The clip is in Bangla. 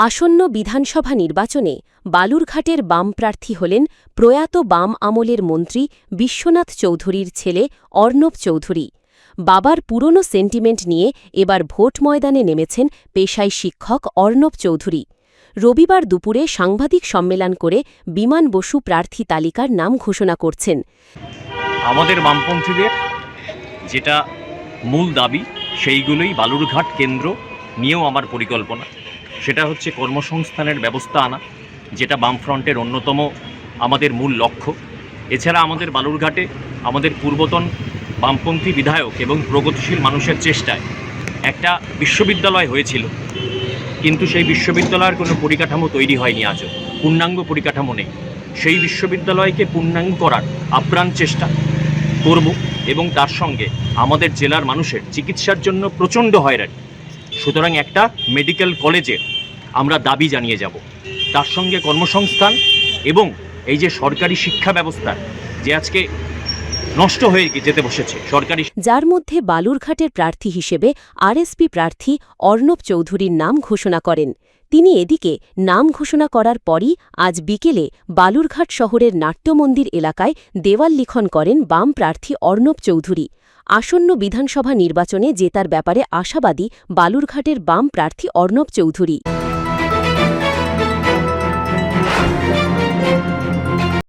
আসন্ন বিধানসভা নির্বাচনে বালুরঘাটের বাম প্রার্থী হলেন প্রয়াত বাম আমলের মন্ত্রী বিশ্বনাথ চৌধুরীর ছেলে অর্ণব চৌধুরী। বাবার পুরনো সেন্টিমেন্ট নিয়ে এবার ভোট ময়দানে নেমেছেন পেশায় শিক্ষক অর্ণব চৌধুরী। রবিবার দুপুরে সাংবাদিক সম্মেলন করে বিমান বসু প্রার্থী তালিকার নাম ঘোষণা করছেন। আমাদের বামপন্থীদের যেটা মূল দাবি সেইগুলোই বালুরঘাট কেন্দ্র নিয়েও আমার পরিকল্পনা। সেটা হচ্ছে কর্মসংস্থানের ব্যবস্থা আনা, যেটা বামফ্রন্টের অন্যতম আমাদের মূল লক্ষ্য। এছাড়া আমাদের বালুরঘাটে আমাদের পূর্বতন বামপন্থী বিধায়ক এবং প্রগতিশীল মানুষের চেষ্টায় একটা বিশ্ববিদ্যালয় হয়েছিল, কিন্তু সেই বিশ্ববিদ্যালয়ের কোনো পরিকাঠামো তৈরি হয়নি, আজও পূর্ণাঙ্গ পরিকাঠামো নেই। সেই বিশ্ববিদ্যালয়কে পূর্ণাঙ্গ করার আপ্রাণ চেষ্টা করব এবং তার সঙ্গে আমাদের জেলার মানুষের চিকিৎসার জন্য প্রচণ্ড হয়রানি, সুতরাং একটা মেডিকেল কলেজে আমরা দাবি জানিয়ে যাব। তার সঙ্গে কর্মসংস্থান এবং এই যে সরকারি শিক্ষা ব্যবস্থা যে আজকে নষ্ট হয়ে যেতে বসেছে সরকারি, যার মধ্যে বালুরঘাটের প্রার্থী হিসেবে আরএসপি প্রার্থী অর্ণব চৌধুরীর নাম ঘোষণা করেন। তিনি এদিকে নাম ঘোষণা করার পরই আজ বিকেলে বালুরঘাট শহরের নাট্যমন্দির এলাকায় দেওয়াল লিখন করেন বাম প্রার্থী অর্ণব চৌধুরী। আসন্ন বিধানসভা নির্বাচনে জেতার ব্যাপারে আশাবাদী বালুরঘাটের বাম প্রার্থী অর্ণব চৌধুরী।